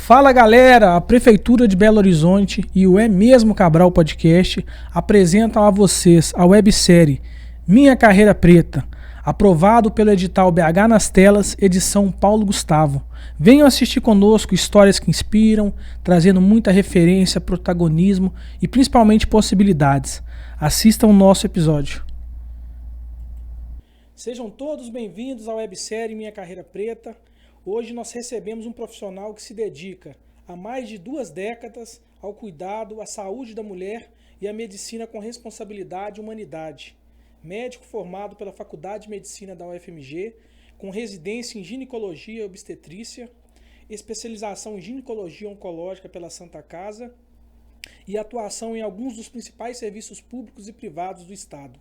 Fala galera, a Prefeitura de Belo Horizonte e o É Mesmo Cabral Podcast apresentam a vocês a websérie Minha Carreira Preta, aprovado pelo edital BH nas Telas, edição Paulo Gustavo. Venham assistir conosco histórias que inspiram, trazendo muita referência, protagonismo e principalmente possibilidades. Assistam o nosso episódio. Sejam todos bem-vindos à websérie Minha Carreira Preta. Hoje nós recebemos um profissional que se dedica há mais de 2 décadas ao cuidado, à saúde da mulher e à medicina com responsabilidade e humanidade. Médico formado pela Faculdade de Medicina da UFMG, com residência em ginecologia e obstetrícia, especialização em ginecologia oncológica pela Santa Casa e atuação em alguns dos principais serviços públicos e privados do Estado.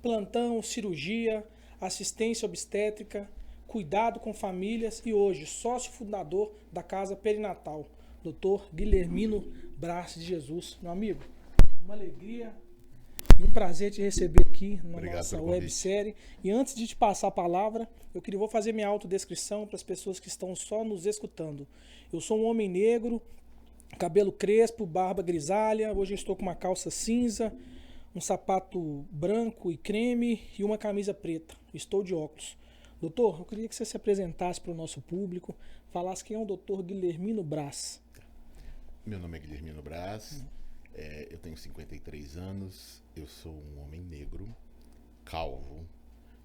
Plantão, cirurgia, assistência obstétrica, cuidado com famílias e hoje sócio fundador da Casa Perinatal, Dr. Guilhermino Brás de Jesus. Meu amigo, uma alegria e um prazer te receber aqui na nossa websérie. E antes de te passar a palavra, vou fazer minha autodescrição para as pessoas que estão só nos escutando. Eu sou um homem negro, cabelo crespo, barba grisalha, hoje eu estou com uma calça cinza, um sapato branco e creme e uma camisa preta. Estou de óculos. Doutor, eu queria que você se apresentasse para o nosso público, falasse quem é o Dr. Guilhermino Brás. Meu nome é Guilhermino Brás, eu tenho 53 anos, eu sou um homem negro, calvo,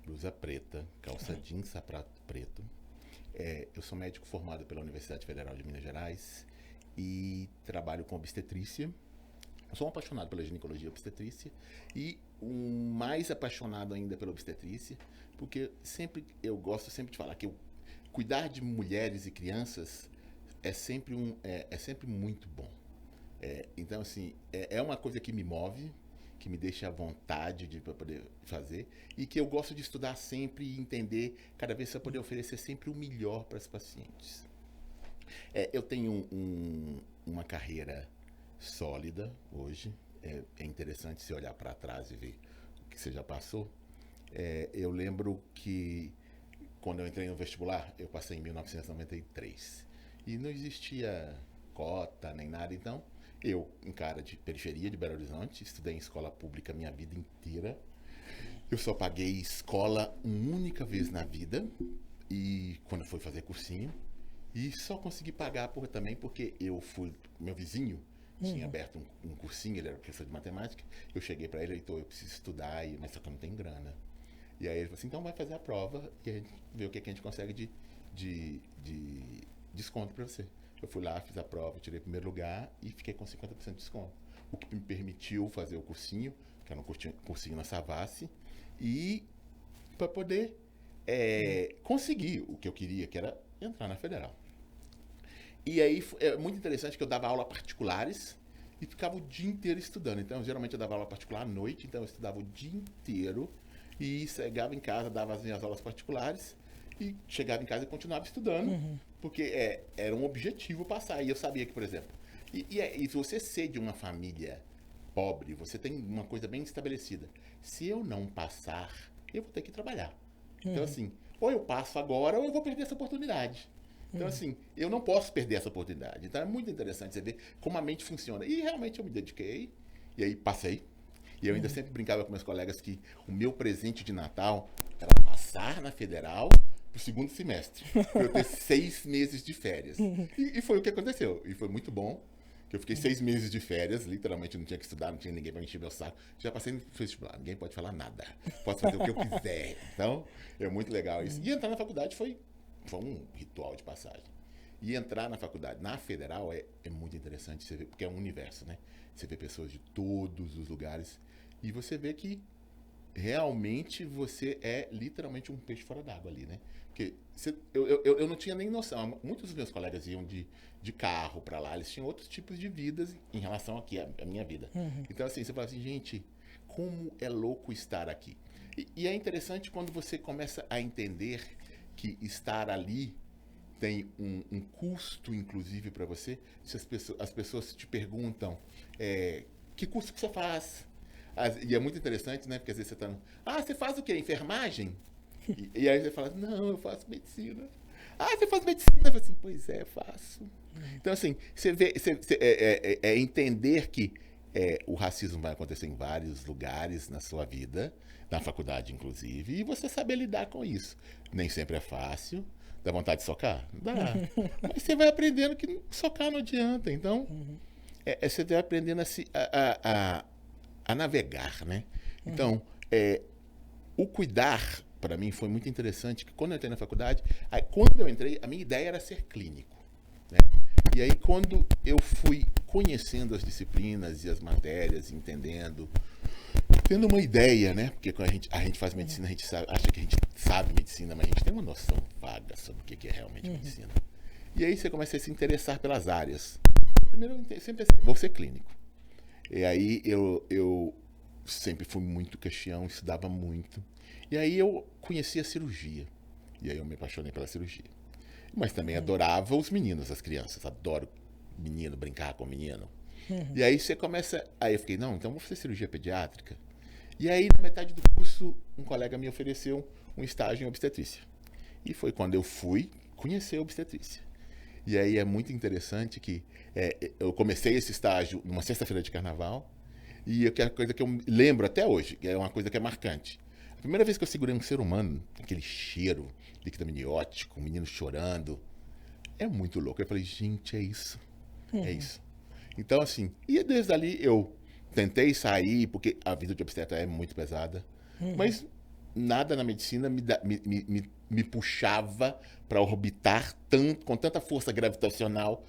blusa preta, calça jeans, sapato preto. Eu sou médico formado pela Universidade Federal de Minas Gerais e trabalho com obstetrícia. Eu sou um apaixonado pela ginecologia e obstetrícia e um mais apaixonado ainda pela obstetrícia, porque eu gosto sempre de falar que cuidar de mulheres e crianças é sempre muito bom. Então, assim, é uma coisa que me move, que me deixa à vontade para poder fazer e que eu gosto de estudar sempre e entender cada vez para poder oferecer sempre o melhor para as pacientes. Eu tenho uma carreira sólida hoje. É interessante se olhar para trás e ver o que você já passou. Eu lembro que quando eu entrei no vestibular, eu passei em 1993 e não existia cota nem nada, então eu, em cara de periferia de Belo Horizonte, estudei em escola pública minha vida inteira. Eu só paguei escola uma única vez na vida e quando eu fui fazer cursinho, e só consegui pagar também porque meu vizinho tinha aberto um cursinho, ele era professor de matemática. Eu cheguei para ele, eu preciso estudar, mas só que eu não tenho grana. E aí ele falou assim, então vai fazer a prova e a gente vê o que a gente consegue de desconto para você. Eu fui lá, fiz a prova, tirei o primeiro lugar e fiquei com 50% de desconto. O que me permitiu fazer o cursinho, que era um cursinho na Savassi, e para poder conseguir o que eu queria, que era entrar na Federal. E aí é muito interessante que eu dava aula particulares e ficava o dia inteiro estudando. Então, geralmente eu dava aula particular à noite, então eu estudava o dia inteiro e chegava em casa, dava as minhas aulas particulares e chegava em casa e continuava estudando, porque era um objetivo passar. E eu sabia que, por exemplo, e se você ser de uma família pobre, você tem uma coisa bem estabelecida. Se eu não passar, eu vou ter que trabalhar. Então, assim, ou eu passo agora ou eu vou perder essa oportunidade. Então, assim, eu não posso perder essa oportunidade. Então, é muito interessante você ver como a mente funciona. E realmente eu me dediquei, e aí passei. E eu ainda sempre brincava com meus colegas que o meu presente de Natal era passar na Federal pro 2º semestre. Para eu ter 6 meses de férias. E foi o que aconteceu. E foi muito bom. Que eu fiquei 6 meses de férias, literalmente não tinha que estudar, não tinha ninguém para encher meu saco. Já passei no vestibular, ninguém pode falar nada. Posso fazer o que eu quiser. Então, é muito legal isso. E entrar na faculdade foi um ritual de passagem. E entrar na faculdade, na Federal, é muito interessante, você ver, porque é um universo, né? Você vê pessoas de todos os lugares e você vê que realmente você é literalmente um peixe fora d'água ali, né? Porque eu não tinha nem noção. Muitos dos meus colegas iam de carro para lá, eles tinham outros tipos de vidas em relação aqui à minha vida. Então, assim, você fala assim, gente, como é louco estar aqui. E é interessante quando você começa a entender que estar ali tem um custo, inclusive, para você. Se as pessoas te perguntam que curso que você faz? E é muito interessante, né? Porque às vezes você está... você faz o quê? Enfermagem? E aí você fala, não, eu faço medicina. Ah, você faz medicina? Eu falei assim, pois é, faço. Então, assim, você vê, é entender que o racismo vai acontecer em vários lugares na sua vida, na faculdade, inclusive, e você saber lidar com isso. Nem sempre é fácil. Dá vontade de socar? Dá. Mas você vai aprendendo que socar não adianta. Então, você vai aprendendo a navegar, né? Então, o cuidar, para mim, foi muito interessante, que quando eu entrei na faculdade, quando eu entrei, a minha ideia era ser clínico, né? E aí, quando eu fui conhecendo as disciplinas e as matérias, entendendo, tendo uma ideia, né? Porque quando a gente faz medicina, a gente acha que a gente sabe medicina, mas a gente tem uma noção vaga sobre o que é realmente medicina. E aí você começa a se interessar pelas áreas. Primeiro, eu sempre pensei, vou ser clínico. E aí eu sempre fui muito caxião, estudava muito. E aí eu conheci a cirurgia. E aí eu me apaixonei pela cirurgia. Mas também adorava os meninos, as crianças. Adoro menino, brincar com menino. E aí você começa... Aí eu fiquei, não, então vou fazer cirurgia pediátrica. E aí, na metade do curso, um colega me ofereceu um estágio em obstetrícia. E foi quando eu fui conhecer a obstetrícia. E aí é muito interessante que eu comecei esse estágio numa sexta-feira de carnaval. E é a coisa que eu lembro até hoje, que é uma coisa que é marcante. A primeira vez que eu segurei um ser humano, aquele cheiro líquido amniótico, um menino chorando, é muito louco. Eu falei, gente, é isso. É isso. Então, assim, e desde ali eu tentei sair, porque a vida de obstetra é muito pesada, mas nada na medicina me puxava para orbitar com tanta força gravitacional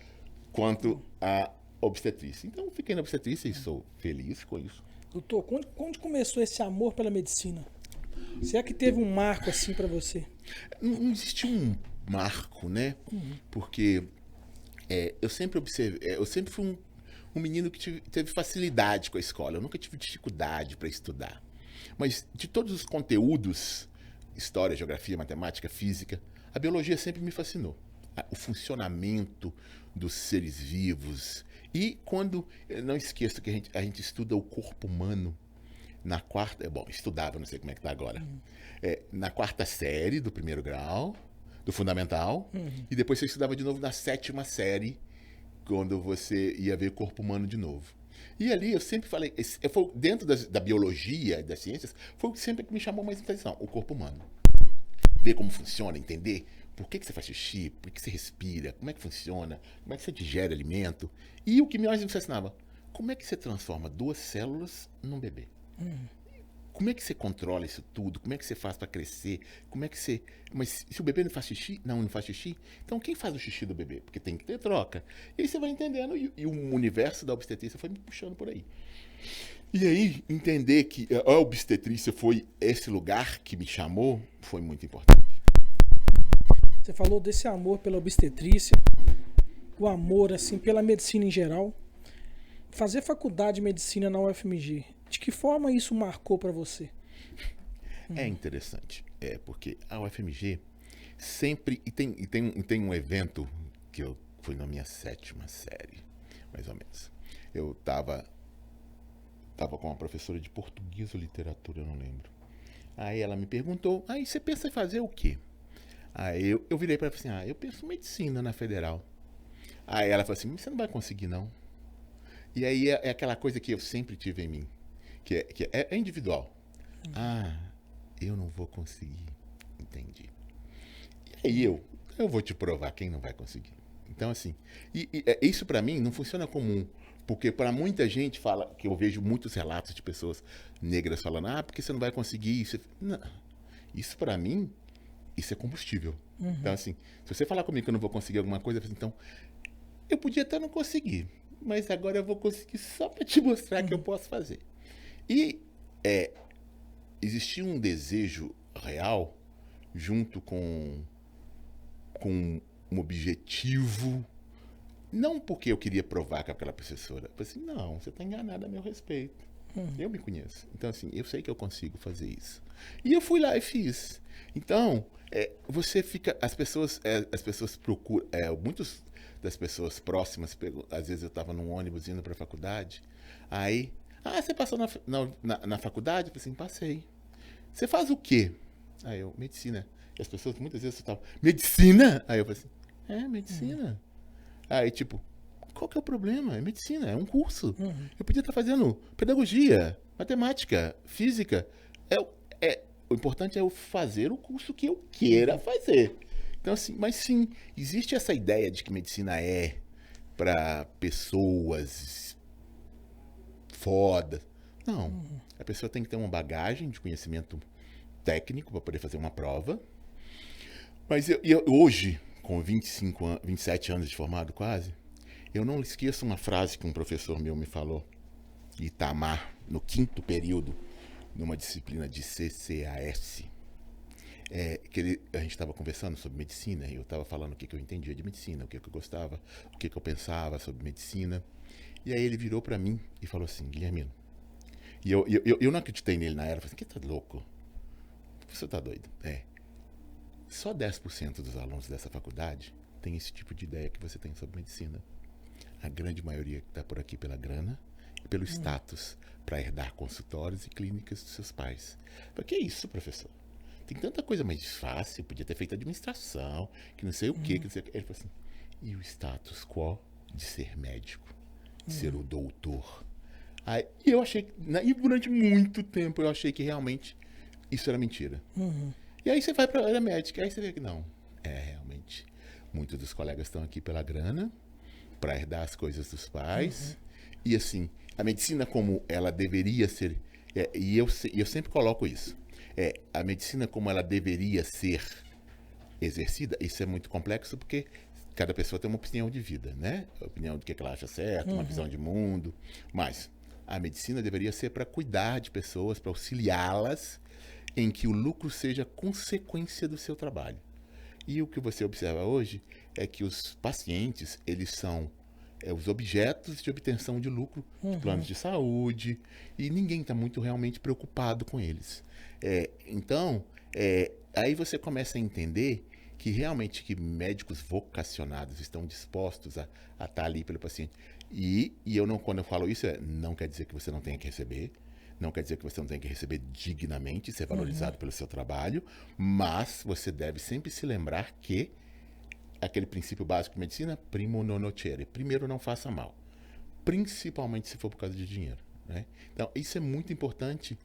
quanto a obstetrícia. Então, eu fiquei na obstetrícia e sou feliz com isso. Doutor, quando começou esse amor pela medicina? Se é que teve um marco assim para você? Não existe um marco, né? Porque eu sempre observei, eu sempre fui um menino que teve facilidade com a escola. Eu nunca tive dificuldade para estudar. Mas de todos os conteúdos, história, geografia, matemática, física, a biologia sempre me fascinou. O funcionamento dos seres vivos. E quando, eu não esqueço que a gente estuda o corpo humano na quarta, estudava, não sei como é que tá agora, na quarta série do primeiro grau, do fundamental, e depois você estudava de novo na sétima série, quando você ia ver o corpo humano de novo. E ali eu sempre falei, dentro da biologia e das ciências, foi o que sempre me chamou mais atenção, o corpo humano. Ver como funciona, entender por que você faz xixi, por que você respira, como é que funciona, como é que você digere alimento. E o que mais me fascinava, como é que você transforma 2 células num bebê? Como é que você controla isso tudo? Como é que você faz para crescer? Como é que você... Mas se o bebê não faz xixi? Não faz xixi? Então quem faz o xixi do bebê? Porque tem que ter troca. E aí você vai entendendo e o universo da obstetrícia foi me puxando por aí. E aí, entender que a obstetrícia foi esse lugar que me chamou, foi muito importante. Você falou desse amor pela obstetrícia, o amor assim pela medicina em geral. Fazer faculdade de medicina na UFMG, de que forma isso marcou para você? É interessante, porque a UFMG sempre... E tem um evento que eu fui na minha 7ª série, mais ou menos. Eu tava com uma professora de português ou literatura, eu não lembro. Aí ela me perguntou, aí você pensa em fazer o quê? Aí eu virei para ela e falei assim, eu penso em medicina na Federal. Aí ela falou assim, você não vai conseguir não. E aí é aquela coisa que eu sempre tive em mim, que é individual. Eu não vou conseguir. Entendi. E aí eu vou te provar quem não vai conseguir. Então, assim, isso pra mim não funciona comum, porque para muita gente fala, que eu vejo muitos relatos de pessoas negras falando, porque você não vai conseguir isso. Não, isso pra mim, isso é combustível. Então, assim, se você falar comigo que eu não vou conseguir alguma coisa, eu falo assim, então, eu podia até não conseguir, mas agora eu vou conseguir só para te mostrar que eu posso fazer. E existia um desejo real junto com um objetivo, não porque eu queria provar com aquela professora. Eu falei assim, não, você está enganado a meu respeito. Eu me conheço. Então, assim, eu sei que eu consigo fazer isso. E eu fui lá e fiz. Então, você fica... As pessoas procuram... muitas das pessoas próximas, às vezes eu estava num ônibus indo para a faculdade, aí... você passou na faculdade? Eu falei assim, passei. Você faz o quê? Aí eu, medicina. que as pessoas muitas vezes estavam, medicina? Aí eu falei assim, medicina. Aí tipo, qual que é o problema? É medicina, é um curso. Eu podia estar fazendo pedagogia, matemática, física. O importante é eu fazer o curso que eu queira fazer. Então assim, mas sim, existe essa ideia de que medicina é para pessoas fodas. Não. A pessoa tem que ter uma bagagem de conhecimento técnico para poder fazer uma prova. Mas eu hoje, com 27 anos de formado quase, eu não esqueço uma frase que um professor meu me falou, Itamar, no 5º período, numa disciplina de CCAS. A gente estava conversando sobre medicina e eu estava falando o que eu entendia de medicina, o que eu gostava, o que eu pensava sobre medicina. E aí ele virou para mim e falou assim, Guilhermino, e eu não acreditei nele na era, eu falei assim, que tá louco? Você tá doido? Só 10% dos alunos dessa faculdade tem esse tipo de ideia que você tem sobre medicina. A grande maioria está por aqui pela grana e pelo status, para herdar consultórios e clínicas dos seus pais. Eu falei, que é isso, professor? Tem tanta coisa mais fácil, podia ter feito administração, que não sei o quê. Que não sei o quê. Ele falou assim, e o status quo de ser médico, de ser o doutor? Aí, e eu achei, e durante muito tempo eu achei que realmente isso era mentira. E aí você vai para a área médica, aí você vê que não. Realmente, muitos dos colegas estão aqui pela grana, para herdar as coisas dos pais. E assim, a medicina como ela deveria ser, e eu sempre coloco isso, a medicina como ela deveria ser exercida, isso é muito complexo porque cada pessoa tem uma opinião de vida, né? A opinião do que ela acha certo, uma visão de mundo, mas a medicina deveria ser para cuidar de pessoas, para auxiliá-las em que o lucro seja consequência do seu trabalho. E o que você observa hoje é que os pacientes, eles são os objetos de obtenção de lucro de planos de saúde e ninguém está muito realmente preocupado com eles. Então, aí você começa a entender que realmente que médicos vocacionados estão dispostos a estar ali pelo paciente. E quando eu falo isso, não quer dizer que você não tenha que receber, não quer dizer que você não tenha que receber dignamente, ser valorizado pelo seu trabalho, mas você deve sempre se lembrar que aquele princípio básico de medicina, primo non nocere, primeiro não faça mal, principalmente se for por causa de dinheiro, né? Então, isso é muito importante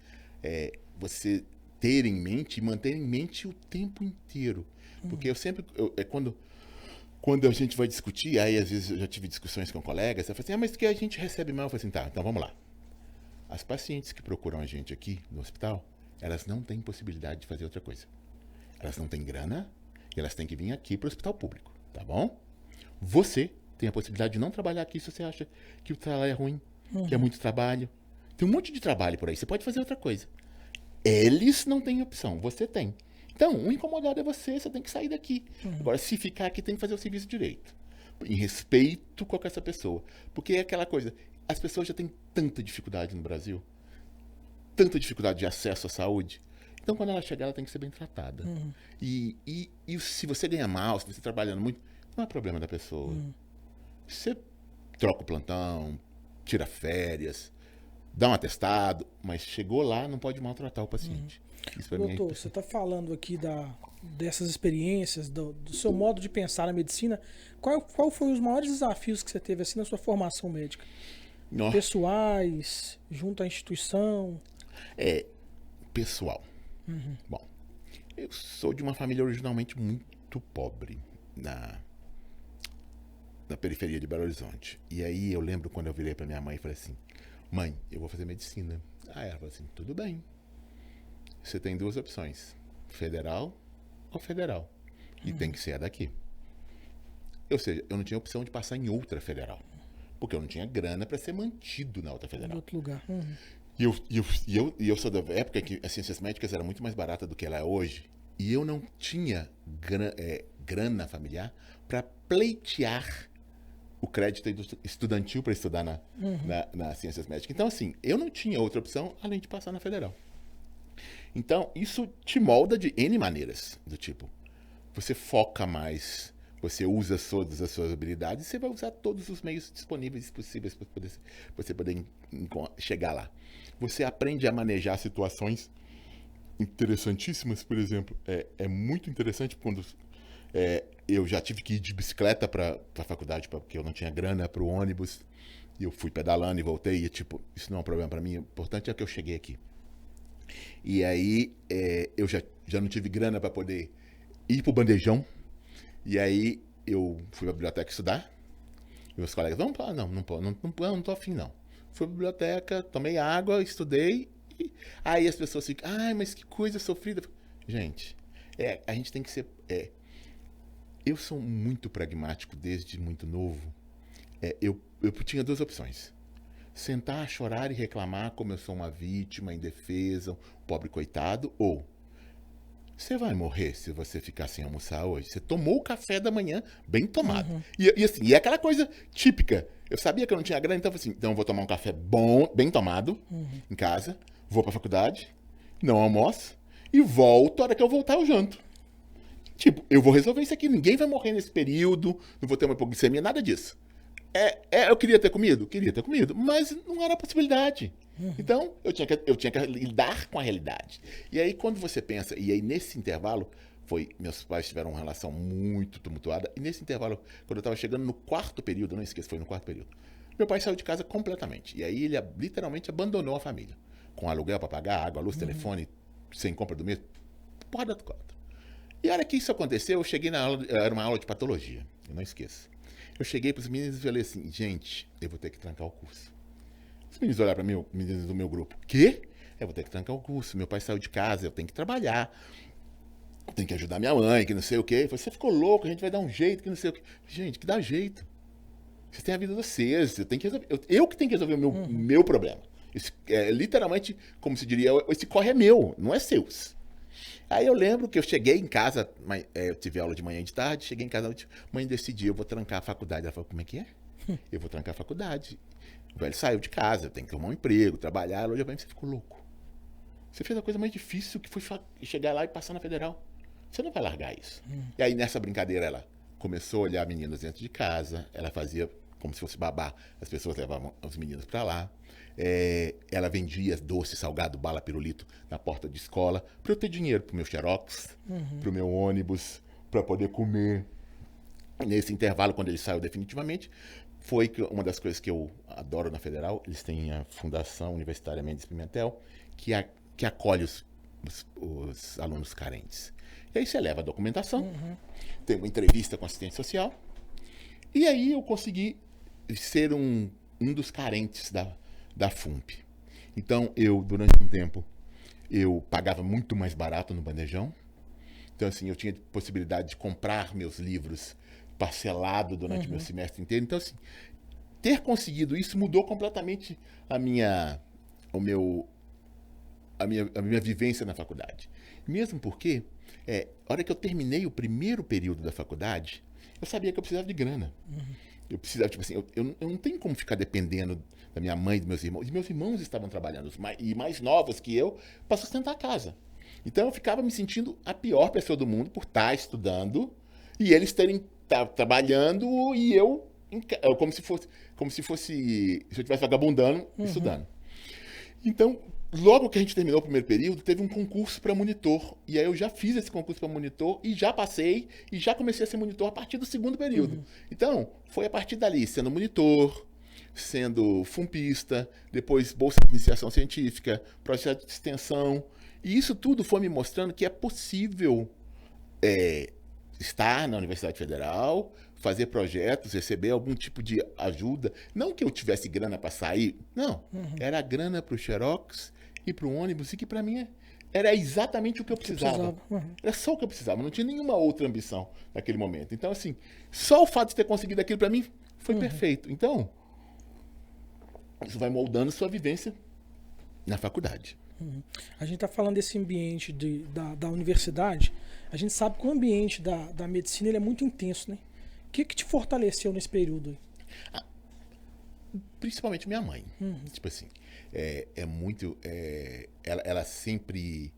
você ter em mente e manter em mente o tempo inteiro, porque quando a gente vai discutir, aí às vezes eu já tive discussões com colegas, eu falo assim, mas que a gente recebe mal, eu falo assim, tá, então vamos lá. As pacientes que procuram a gente aqui no hospital, elas não têm possibilidade de fazer outra coisa. Elas não têm grana e elas têm que vir aqui para o hospital público, tá bom? Você tem a possibilidade de não trabalhar aqui se você acha que o trabalho é ruim, que é muito trabalho. Tem um monte de trabalho por aí, você pode fazer outra coisa. Eles não têm opção, você tem. Então, o incomodado é você tem que sair daqui. Agora, se ficar aqui, tem que fazer o serviço direito. Em respeito com essa pessoa. Porque é aquela coisa, as pessoas já têm tanta dificuldade no Brasil, tanta dificuldade de acesso à saúde. Então, quando ela chegar, ela tem que ser bem tratada. E se você ganha mal, se você está trabalhando muito, não é problema da pessoa. Você troca o plantão, tira férias, dá um atestado, mas chegou lá, não pode maltratar o paciente. Isso pra Doutor, mim você está falando aqui dessas experiências, do seu modo de pensar na medicina. Qual foi os maiores desafios que você teve assim na sua formação médica? Pessoais, junto à instituição? Pessoal. Bom, eu sou de uma família originalmente muito pobre, na periferia de Belo Horizonte. E aí eu lembro quando eu virei pra minha mãe e falei assim, mãe, eu vou fazer medicina. Aí ela falou assim, tudo bem. Você tem duas opções, federal ou federal. E tem que ser a daqui. Ou seja, eu não tinha opção de passar em outra federal. Porque eu não tinha grana para ser mantido na outra federal. Em outro lugar. E eu sou da época que as ciências médicas eram muito mais barata do que ela é hoje. E eu não tinha grana familiar para pleitear o crédito estudantil para estudar nas ciências médicas. Então, assim, eu não tinha outra opção além de passar na federal. Então, isso te molda de N maneiras, do tipo, você foca mais, você usa todas as suas habilidades e você vai usar todos os meios disponíveis possíveis para você poder chegar lá. Você aprende a manejar situações interessantíssimas, por exemplo, é muito interessante quando eu já tive que ir de bicicleta para a faculdade porque eu não tinha grana para o ônibus, e eu fui pedalando e voltei, e tipo, isso não é um problema para mim, o importante é que eu cheguei aqui. E aí eu já não tive grana para poder ir pro bandejão, e aí eu fui pra biblioteca estudar, e meus colegas, vamos pra... Não tô afim não. Fui pra biblioteca, tomei água, estudei, e aí as pessoas ficam, ai, mas que coisa sofrida. Gente, a gente tem que ser... eu sou muito pragmático desde muito novo. Eu tinha duas opções. Sentar, chorar e reclamar como eu sou uma vítima, indefesa, um pobre coitado, ou você vai morrer se você ficar sem almoçar hoje. Você tomou o café da manhã bem tomado. Uhum. E assim, e é aquela coisa típica. Eu sabia que eu não tinha grana, então eu falei assim, então eu vou tomar um café bom, bem tomado, em casa, vou pra faculdade, não almoço, e volto, a hora que eu voltar eu janto. Tipo, eu vou resolver isso aqui, ninguém vai morrer nesse período, não vou ter uma hipoglicemia, nada disso. Eu queria ter comido? Queria ter comido, mas não era possibilidade. Então, eu tinha que lidar com a realidade. E aí, quando você pensa, e aí nesse intervalo, meus pais tiveram uma relação muito tumultuada, e nesse intervalo, quando eu estava chegando no quarto período, não esqueço, foi no quarto período, meu pai saiu de casa completamente. E aí ele literalmente abandonou a família. Com aluguel para pagar, água, luz, telefone, sem compra do mês, porra da quatro. E a hora que isso aconteceu, eu cheguei na aula, era uma aula de patologia, eu não esqueço. Eu cheguei para os meninos e falei assim, gente, eu vou ter que trancar o curso. Os meninos olharam para mim, os meninos do meu grupo, quê? Eu vou ter que trancar o curso, meu pai saiu de casa, eu tenho que trabalhar, eu tenho que ajudar minha mãe, que não sei o quê. Eu falei, você ficou louco, a gente vai dar um jeito, que não sei o quê. Gente, que dá jeito. Vocês têm a vida de vocês, eu que tenho que resolver o meu problema. Isso é literalmente, como se diria, esse corre é meu, não é seu. Aí eu lembro que eu cheguei em casa, eu tive aula de manhã e de tarde, cheguei em casa, mãe, decidi, eu vou trancar a faculdade. Ela falou, como é que é? Eu vou trancar a faculdade. O velho saiu de casa, eu tenho que ter um emprego, trabalhar. Ela olhou pra mim, você ficou louco. Você fez a coisa mais difícil que foi chegar lá e passar na federal. Você não vai largar isso. E aí nessa brincadeira ela começou a olhar meninas dentro de casa, ela fazia como se fosse babá, as pessoas levavam os meninos pra lá. Ela vendia doce, salgado, bala, pirulito na porta de escola para eu ter dinheiro pro meu xerox, pro meu ônibus, para poder comer. Nesse intervalo, quando ele saiu definitivamente, foi que uma das coisas que eu adoro na Federal, eles têm a Fundação Universitária Mendes Pimentel, que acolhe os alunos carentes. E aí você leva a documentação, tem uma entrevista com assistente social, e aí eu consegui ser um dos carentes da FUMP. Então, durante um tempo, eu pagava muito mais barato no bandejão. Então, assim, eu tinha possibilidade de comprar meus livros parcelado durante o meu semestre inteiro. Então, assim, ter conseguido isso mudou completamente a minha vivência na faculdade. Mesmo porque, a hora que eu terminei o primeiro período da faculdade, eu sabia que eu precisava de grana. Eu precisava, tipo assim, eu não tenho como ficar dependendo da minha mãe e dos meus irmãos. E meus irmãos estavam trabalhando, e mais novos que eu, para sustentar a casa. Então eu ficava me sentindo a pior pessoa do mundo por estar estudando e eles terem trabalhando e eu como se fosse se eu estivesse vagabundando estudando. Então, logo que a gente terminou o primeiro período, teve um concurso para monitor. E aí eu já fiz esse concurso para monitor e já passei e já comecei a ser monitor a partir do segundo período. Então, foi a partir dali, sendo monitor, sendo fumpista, depois bolsa de iniciação científica, projeto de extensão. E isso tudo foi me mostrando que é possível estar na Universidade Federal, fazer projetos, receber algum tipo de ajuda. Não que eu tivesse grana para sair, não. Era grana para o xerox e para o ônibus, e que para mim era exatamente o que eu precisava. Era só o que eu precisava, não tinha nenhuma outra ambição naquele momento. Então, assim, só o fato de ter conseguido aquilo para mim foi perfeito. Então, isso vai moldando sua vivência na faculdade. A gente está falando desse ambiente da universidade. A gente sabe que o ambiente da medicina ele é muito intenso, né? O que te fortaleceu nesse período aí? Principalmente minha mãe. Tipo assim, muito. Ela sempre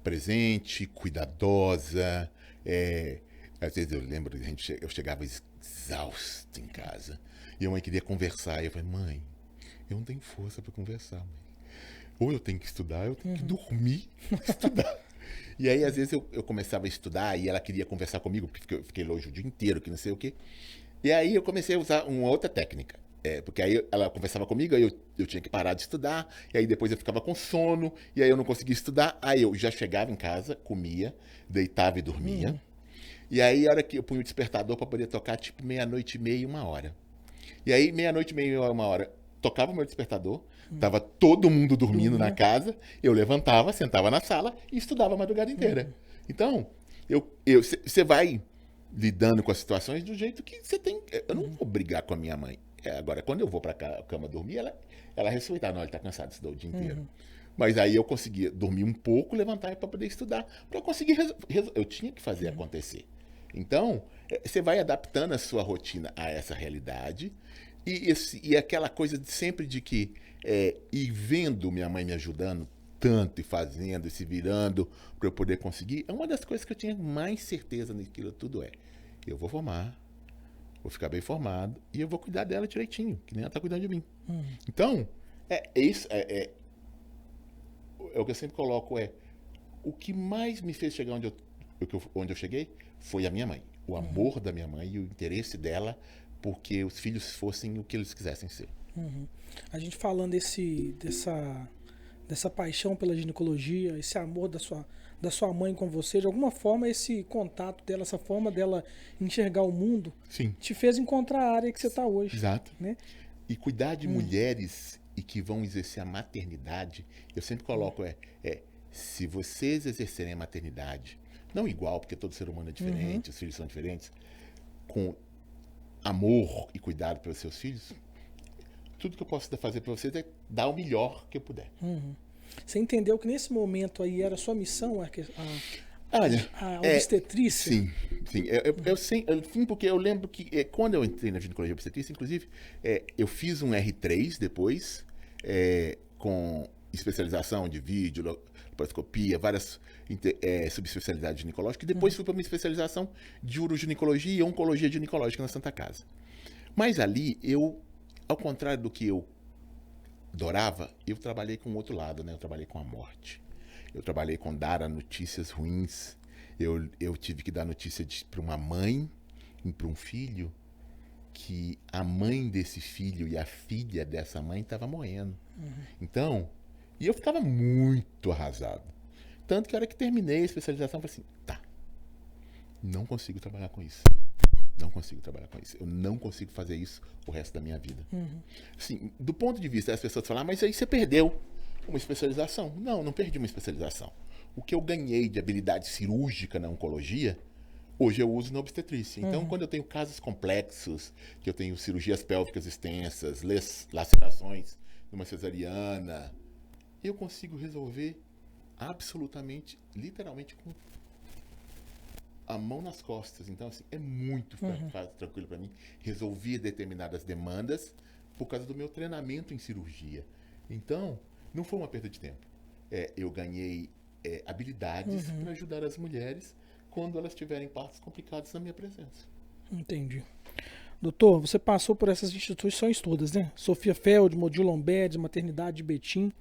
presente, cuidadosa. Às vezes eu lembro, eu chegava exausto em casa. E a mãe queria conversar. E eu falei, mãe, eu não tenho força para conversar, mãe. ou eu tenho que estudar, eu tenho que dormir, estudar. E aí, às vezes, eu começava a estudar e ela queria conversar comigo, porque eu fiquei longe o dia inteiro, que não sei o quê. E aí eu comecei a usar uma outra técnica. Porque aí ela conversava comigo, aí eu tinha que parar de estudar, e aí depois eu ficava com sono, e aí eu não conseguia estudar. Aí eu já chegava em casa, comia, deitava e dormia. E aí a hora que eu punha o despertador para poder tocar, tipo meia-noite e meia, 1 hora. E aí, meia-noite e meia, 1 hora, tocava o meu despertador, tava todo mundo dormindo na casa, eu levantava, sentava na sala e estudava a madrugada inteira. Então, você vai lidando com as situações do jeito que você tem. Eu não vou brigar com a minha mãe. Agora, quando eu vou pra cama dormir, ela respeita. Não, ele tá cansado, estudou o dia inteiro. Mas aí eu conseguia dormir um pouco, levantar para poder estudar, para eu conseguir eu tinha que fazer acontecer. Então, você vai adaptando a sua rotina a essa realidade e aquela coisa sempre de que ir vendo minha mãe me ajudando tanto e fazendo e se virando para eu poder conseguir, é uma das coisas que eu tinha mais certeza naquilo tudo eu vou formar, vou ficar bem formado e eu vou cuidar dela direitinho, que nem ela tá cuidando de mim. Então, isso o que eu sempre coloco o que mais me fez chegar onde eu cheguei foi a minha mãe. O amor da minha mãe e o interesse dela porque os filhos fossem o que eles quisessem ser. A gente falando dessa paixão pela ginecologia, esse amor da sua mãe com você, de alguma forma esse contato dela, essa forma dela enxergar o mundo, Sim. te fez encontrar a área que você está hoje. Exato. Né? E cuidar de mulheres e que vão exercer a maternidade, eu sempre coloco se vocês exercerem a maternidade, não igual, porque todo ser humano é diferente, os filhos são diferentes, com amor e cuidado pelos seus filhos, tudo que eu posso fazer para vocês é dar o melhor que eu puder. Você entendeu que nesse momento aí era a sua missão, Olha, a obstetrícia? Sim. Sim, porque eu lembro que quando eu entrei na ginecologia obstetrícia, inclusive, eu fiz um R3 depois, com especialização de vídeo, laparoscopia, várias subespecialidades ginecológicas, e depois fui para uma especialização de uroginecologia e oncologia ginecológica na Santa Casa. Mas ali, ao contrário do que eu adorava, eu trabalhei com o outro lado, né? Eu trabalhei com a morte. Eu trabalhei com dar notícias ruins. Eu tive que dar notícia para uma mãe e para um filho que a mãe desse filho e a filha dessa mãe estavam morrendo. Então, e eu ficava muito arrasado. Tanto que a hora que terminei a especialização, eu falei assim, tá, não consigo trabalhar com isso. Não consigo trabalhar com isso. Eu não consigo fazer isso o resto da minha vida. Assim, do ponto de vista das pessoas falar, mas aí você perdeu uma especialização. Não perdi uma especialização. O que eu ganhei de habilidade cirúrgica na oncologia, hoje eu uso na obstetrícia. Então, quando eu tenho casos complexos, que eu tenho cirurgias pélvicas extensas, lacerações numa cesariana, eu consigo resolver absolutamente, literalmente, com a mão nas costas. Então, assim, é muito tranquilo para mim resolver determinadas demandas por causa do meu treinamento em cirurgia. Então, não foi uma perda de tempo. Eu ganhei habilidades para ajudar as mulheres quando elas tiverem partos complicados na minha presença. Entendi. Doutor, você passou por essas instituições todas, né? Sofia Feld, Odile Lombardi, Maternidade de Betim.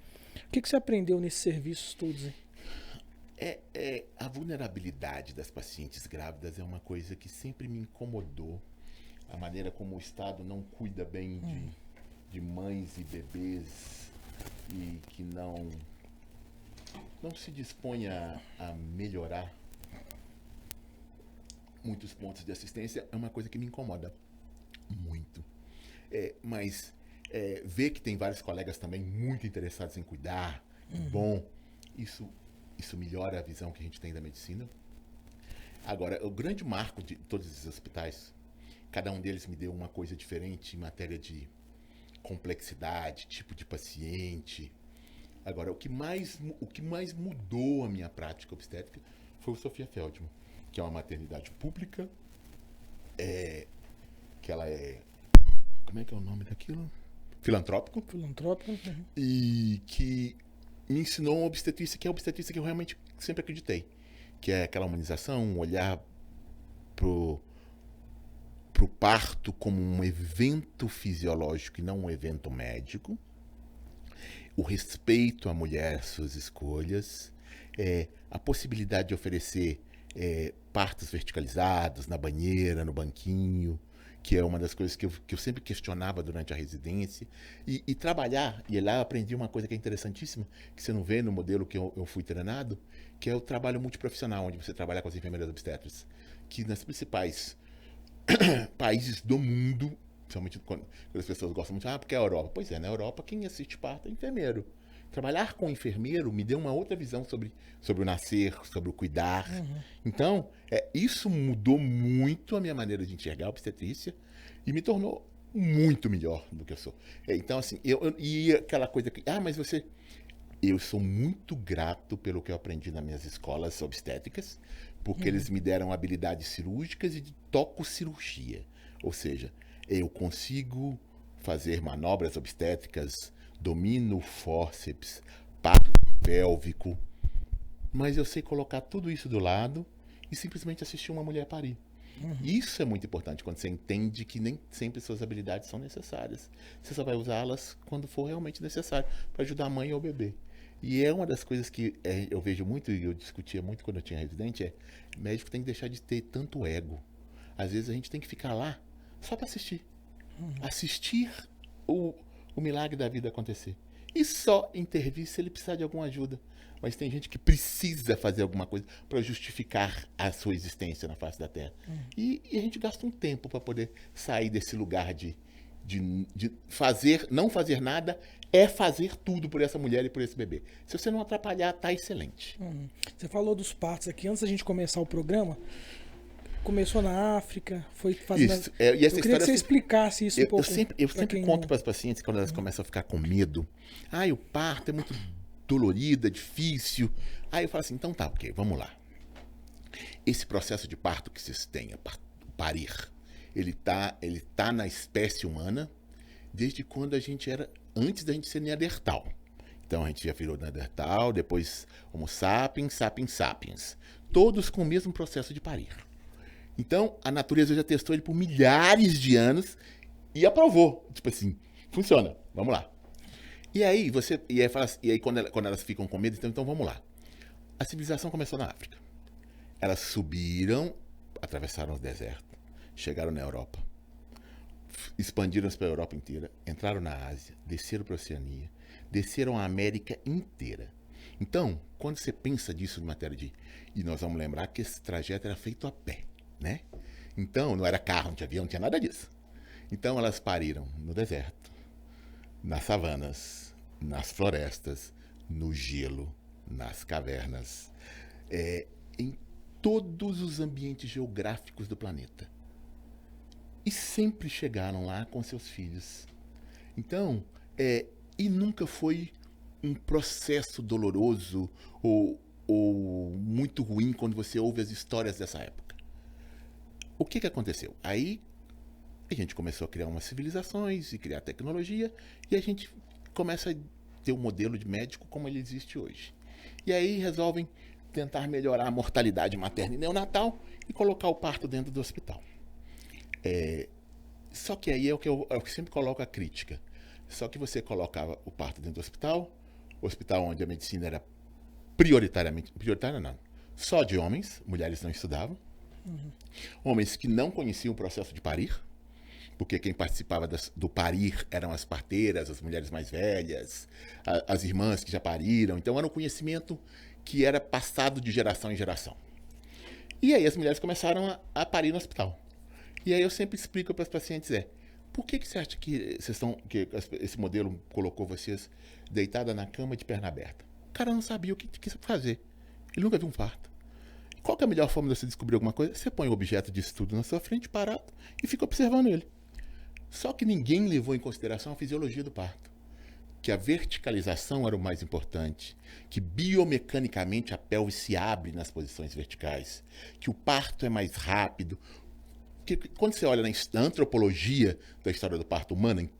O que você aprendeu nesses serviços todos aí? A vulnerabilidade das pacientes grávidas é uma coisa que sempre me incomodou. A maneira como o Estado não cuida bem de mães e bebês e que não se dispõe a melhorar muitos pontos de assistência é uma coisa que me incomoda muito. Mas ver que tem vários colegas também muito interessados em cuidar, bom, isso melhora a visão que a gente tem da medicina. Agora, o grande marco de todos esses hospitais, cada um deles me deu uma coisa diferente em matéria de complexidade, tipo de paciente. Agora, o que mais mudou a minha prática obstétrica foi o Sofia Feldman, que é uma maternidade pública, que ela como é que é o nome daquilo? Filantrópico. E que me ensinou uma obstetrícia, que é a obstetrícia que eu realmente sempre acreditei, que é aquela humanização, um olhar pro parto como um evento fisiológico e não um evento médico. o respeito à mulher, suas escolhas, a possibilidade de oferecer partos verticalizados na banheira, no banquinho, que é uma das coisas que eu sempre questionava durante a residência, e trabalhar, e lá eu aprendi uma coisa que é interessantíssima, que você não vê no modelo que eu fui treinado, que é o trabalho multiprofissional, onde você trabalha com as enfermeiras obstetras, que nas principais países do mundo, principalmente quando as pessoas gostam muito, porque é a Europa. Pois é, na Europa quem assiste parto é enfermeiro. Trabalhar com enfermeiro me deu uma outra visão sobre o nascer, sobre o cuidar. Então, isso mudou muito a minha maneira de enxergar a obstetrícia e me tornou muito melhor do que eu sou. Então, assim, e aquela coisa que, mas você... Eu sou muito grato pelo que eu aprendi nas minhas escolas obstétricas, porque eles me deram habilidades cirúrgicas e de tococirurgia. Ou seja, eu consigo fazer manobras obstétricas, domino o fórceps, parto pélvico, mas eu sei colocar tudo isso do lado e simplesmente assistir uma mulher parir. Isso é muito importante quando você entende que nem sempre suas habilidades são necessárias. Você só vai usá-las quando for realmente necessário para ajudar a mãe ou o bebê. E é uma das coisas que eu vejo muito e eu discutia muito quando eu tinha residente, médico tem que deixar de ter tanto ego. Às vezes a gente tem que ficar lá só para assistir. Assistir o milagre da vida acontecer. E só intervir se ele precisar de alguma ajuda. Mas tem gente que precisa fazer alguma coisa para justificar a sua existência na face da Terra. E a gente gasta um tempo para poder sair desse lugar de fazer, não fazer nada, é fazer tudo por essa mulher e por esse bebê. Se você não atrapalhar, tá excelente. Você falou dos partos aqui. Antes da gente começar o programa, começou na África, foi fazendo... Isso. E essa eu queria que você história, explicasse isso um pouco. Eu sempre conto para as pacientes, quando elas começam a ficar com medo, o parto é muito dolorido, é difícil. Aí eu falo assim, então tá, ok, vamos lá. Esse processo de parto que vocês têm, parir, ele tá na espécie humana desde quando a gente era, antes da gente ser Neandertal. Então a gente já virou Neandertal, depois Homo sapiens, sapiens sapiens. Todos com o mesmo processo de parir. Então a natureza já testou ele por milhares de anos e aprovou. Tipo assim, funciona, vamos lá. E aí quando elas ficam com medo, então vamos lá. A civilização começou na África. Elas subiram, atravessaram o deserto, chegaram na Europa, expandiram-se para a Europa inteira, entraram na Ásia, desceram para a Oceania, desceram a América inteira. Então, quando você pensa disso em matéria de... E nós vamos lembrar que esse trajeto era feito a pé, né? Então, não era carro, não tinha avião, não tinha nada disso. Então, elas pariram no deserto, nas savanas, nas florestas, no gelo, nas cavernas, em todos os ambientes geográficos do planeta. E sempre chegaram lá com seus filhos. Então, e nunca foi um processo doloroso ou muito ruim quando você ouve as histórias dessa época. O que aconteceu? Aí a gente começou a criar umas civilizações e criar tecnologia e a gente começa a ter um modelo de médico como ele existe hoje. E aí resolvem tentar melhorar a mortalidade materna e neonatal e colocar o parto dentro do hospital. Só que aí é o que eu sempre coloco a crítica. Só que você colocava o parto dentro do hospital onde a medicina era prioritária não, só de homens, mulheres não estudavam, homens que não conheciam o processo de parir, porque quem participava do parir eram as parteiras, as mulheres mais velhas, as irmãs que já pariram, então era um conhecimento que era passado de geração em geração. E aí as mulheres começaram a parir no hospital. E aí eu sempre explico para as pacientes, por que você acha que esse modelo colocou vocês deitada na cama de perna aberta? O cara não sabia o que fazer. Ele nunca viu um parto. Qual que é a melhor forma de você descobrir alguma coisa? Você põe o objeto de estudo na sua frente, parado, e fica observando ele. Só que ninguém levou em consideração a fisiologia do parto. Que a verticalização era o mais importante, que biomecanicamente a pelve se abre nas posições verticais, que o parto é mais rápido. Que quando você olha na antropologia da história do parto humano,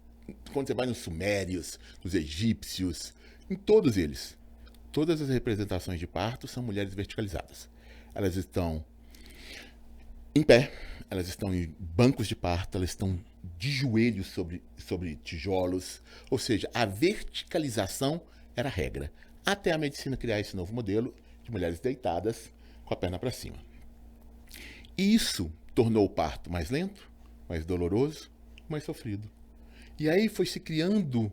quando você vai nos sumérios, nos egípcios, em todos eles, todas as representações de parto são mulheres verticalizadas. Elas estão em pé, elas estão em bancos de parto, elas estão de joelhos sobre tijolos. Ou seja, a verticalização era a regra. Até a medicina criar esse novo modelo de mulheres deitadas com a perna para cima. E isso tornou o parto mais lento, mais doloroso, mais sofrido. E aí foi se criando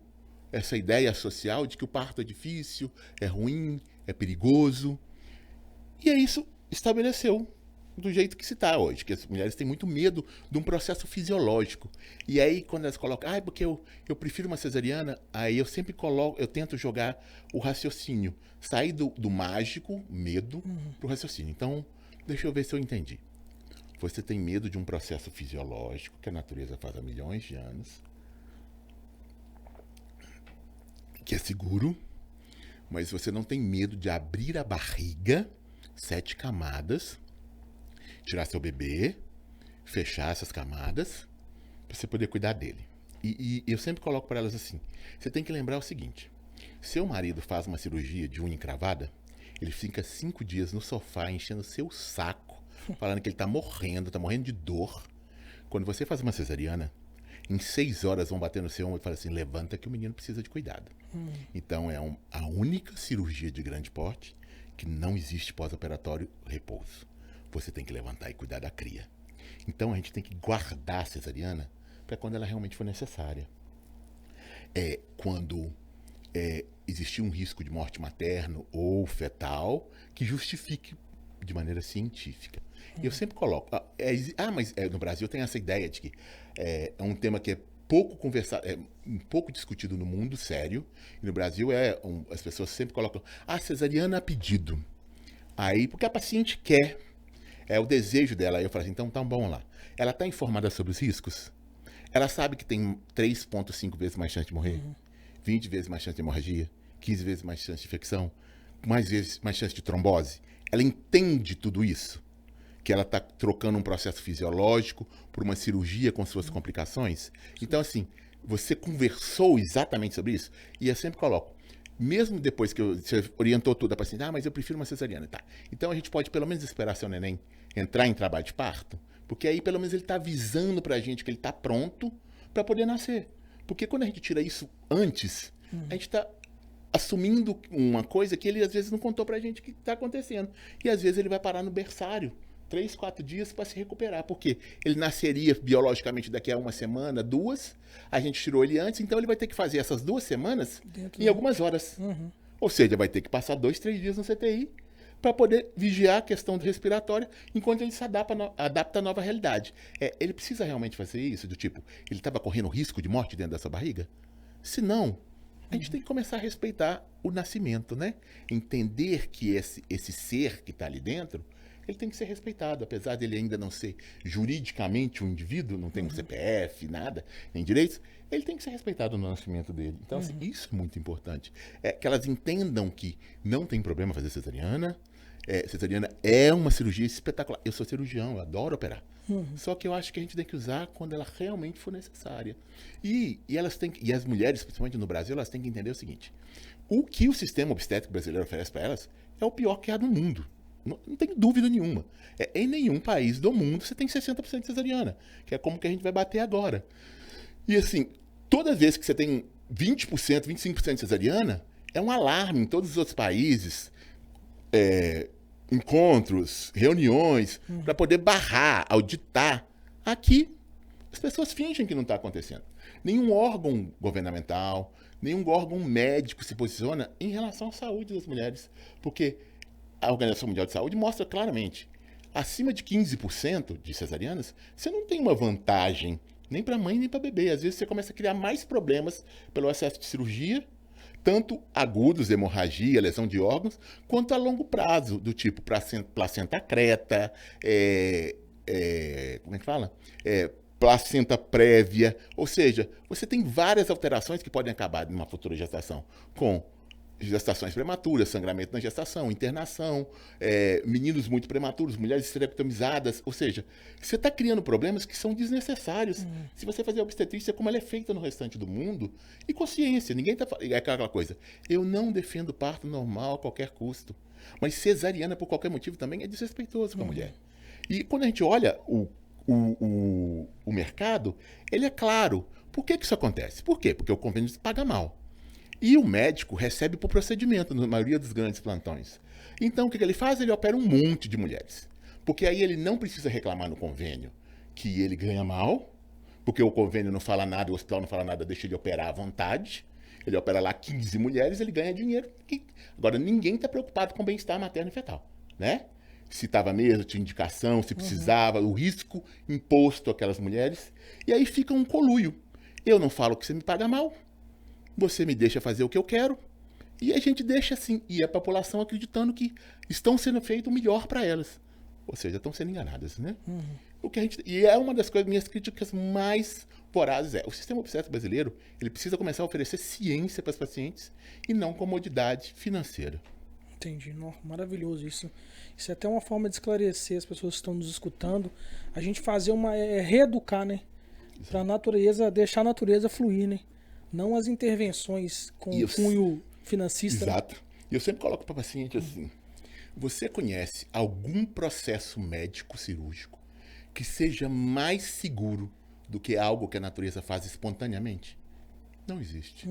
essa ideia social de que o parto é difícil, é ruim, é perigoso. E aí isso estabeleceu do jeito que se está hoje, que as mulheres têm muito medo de um processo fisiológico. E aí quando elas colocam, porque eu prefiro uma cesariana, aí eu sempre coloco, eu tento jogar o raciocínio, sair do mágico, medo, para o raciocínio. Então, deixa eu ver se eu entendi. Você tem medo de um processo fisiológico que a natureza faz há milhões de anos, que é seguro, mas você não tem medo de abrir a barriga, 7 camadas, tirar seu bebê, fechar essas camadas, para você poder cuidar dele. E eu sempre coloco para elas assim, você tem que lembrar o seguinte, seu marido faz uma cirurgia de unha encravada, ele fica 5 dias no sofá enchendo seu saco, falando que ele tá morrendo de dor. Quando você faz uma cesariana, em 6 horas vão bater no seu ombro e falar assim, levanta que o menino precisa de cuidado. Então é a única cirurgia de grande porte que não existe pós-operatório repouso. Você tem que levantar e cuidar da cria. Então a gente tem que guardar a cesariana para quando ela realmente for necessária. Quando existir um risco de morte materno ou fetal que justifique de maneira científica. Eu sempre coloco, mas no Brasil tem essa ideia de que é um tema que é pouco conversado, é um pouco discutido no mundo, sério, e no Brasil as pessoas sempre colocam, cesariana a pedido. Aí, porque a paciente quer, é o desejo dela. Aí eu falo assim, então vamos lá. Ela está informada sobre os riscos? Ela sabe que tem 3,5 vezes mais chance de morrer? 20 vezes mais chance de hemorragia? 15 vezes mais chance de infecção? Mais chance de trombose? Ela entende tudo isso? Que ela está trocando um processo fisiológico por uma cirurgia com suas complicações? Então, assim, você conversou exatamente sobre isso? E eu sempre coloco, mesmo depois que você orientou tudo, a paciente, mas eu prefiro uma cesariana. Tá. Então a gente pode pelo menos esperar seu neném entrar em trabalho de parto, porque aí pelo menos ele está avisando pra gente que ele está pronto para poder nascer. Porque quando a gente tira isso antes, a gente está assumindo uma coisa que ele às vezes não contou pra gente que está acontecendo. E às vezes ele vai parar no berçário 3, 4 dias para se recuperar, porque ele nasceria biologicamente daqui a 1 semana, 2, a gente tirou ele antes, então ele vai ter que fazer essas 2 semanas em algumas horas. Ou seja, vai ter que passar 2, 3 dias no CTI para poder vigiar a questão respiratória enquanto ele se adapta à nova realidade. Ele precisa realmente fazer isso, do tipo, ele estava correndo risco de morte dentro dessa barriga? Se não, a gente tem que começar a respeitar o nascimento, né? Entender que esse ser que está ali dentro, ele tem que ser respeitado, apesar dele ainda não ser juridicamente um indivíduo, não tem um CPF, nada, nem direitos, ele tem que ser respeitado no nascimento dele. Então, assim, isso é muito importante. Que elas entendam que não tem problema fazer cesariana. Cesariana é uma cirurgia espetacular. Eu sou cirurgião, eu adoro operar. Só que eu acho que a gente tem que usar quando ela realmente for necessária. E as mulheres, principalmente no Brasil, elas têm que entender o seguinte, o que o sistema obstétrico brasileiro oferece para elas é o pior que há no mundo. Não tem dúvida nenhuma. Em nenhum país do mundo você tem 60% de cesariana, que é como que a gente vai bater agora. E assim, toda vez que você tem 20%, 25% de cesariana, é um alarme em todos os outros países, encontros, reuniões, para poder barrar, auditar. Aqui, as pessoas fingem que não está acontecendo. Nenhum órgão governamental, nenhum órgão médico se posiciona em relação à saúde das mulheres, porque a Organização Mundial de Saúde mostra claramente, acima de 15% de cesarianas, você não tem uma vantagem nem para mãe nem para bebê. Às vezes você começa a criar mais problemas pelo excesso de cirurgia, tanto agudos, hemorragia, lesão de órgãos, quanto a longo prazo, do tipo placenta creta, como é que fala? Placenta prévia. Ou seja, você tem várias alterações que podem acabar numa futura gestação, com gestações prematuras, sangramento na gestação, internação, meninos muito prematuros, mulheres esterectomizadas. Ou seja, você está criando problemas que são desnecessários. Se você fazer a obstetrícia como ela é feita no restante do mundo, e consciência, ninguém está... É aquela coisa, eu não defendo parto normal a qualquer custo, mas cesariana por qualquer motivo também é desrespeitoso com a mulher. E quando a gente olha o mercado, ele é claro. Por que isso acontece? Por quê? Porque o convênio paga mal. E o médico recebe por procedimento, na maioria dos grandes plantões. Então, o que ele faz? Ele opera um monte de mulheres. Porque aí ele não precisa reclamar no convênio que ele ganha mal, porque o convênio não fala nada, o hospital não fala nada, deixa ele operar à vontade. Ele opera lá 15 mulheres, ele ganha dinheiro. Agora, ninguém está preocupado com o bem-estar materno e fetal, né? Se estava mesmo, tinha indicação, se precisava, o risco imposto àquelas mulheres. E aí fica um coluio. Eu não falo que você me paga mal, você me deixa fazer o que eu quero, e a gente deixa assim. E a população acreditando que estão sendo feito o melhor para elas. Ou seja, estão sendo enganadas, né? O que e é uma das coisas, minhas críticas mais vorazes o sistema obstétrico brasileiro, ele precisa começar a oferecer ciência para os pacientes e não comodidade financeira. Entendi. Maravilhoso isso. Isso é até uma forma de esclarecer as pessoas que estão nos escutando. A gente fazer reeducar, né? Para a natureza, deixar a natureza fluir, né? Não as intervenções com cunho financista. Exato. E eu sempre coloco para o paciente assim: você conhece algum processo médico cirúrgico que seja mais seguro do que algo que a natureza faz espontaneamente? Não existe.